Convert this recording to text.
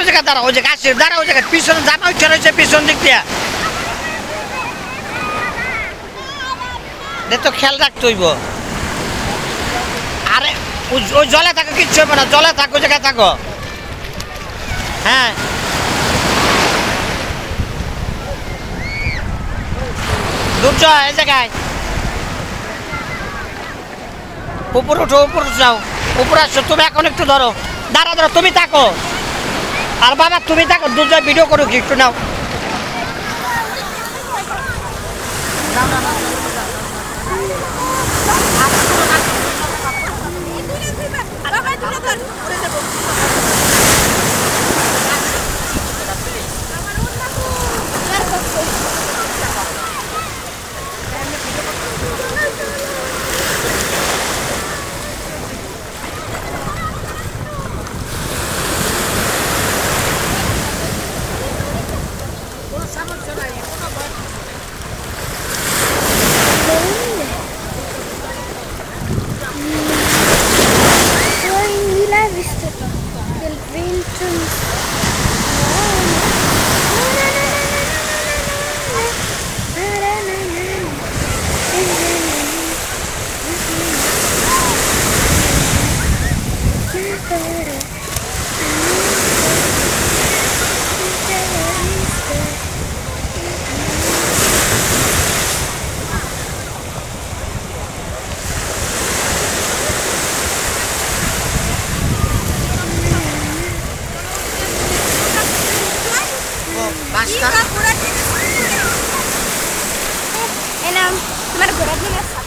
ওই জায়গায় দাঁড়া, ওই জায়গায় আসছে, দাঁড়া ওই জায়গায়, পিছনে জানা উঠে রয়েছে পিছন দিক দিয়া। তো খেয়াল রাখতে হইব। আরে ওই জলে থাকো, কিচ্ছু হবে না, জলে থাকো, জায়গায় থাকো। হ্যাঁ দুটো এই জায়গায় উপরে উঠো, উপরে যাও, উপরে আসছো। তুমি এখন একটু ধরো, দাঁড়া ধরো, তুমি থাকো। আর বাবা তুমি থাকো, দুজন ভিডিও করো কি একটু নাও। Basta. Enam, cuma ada beratnya.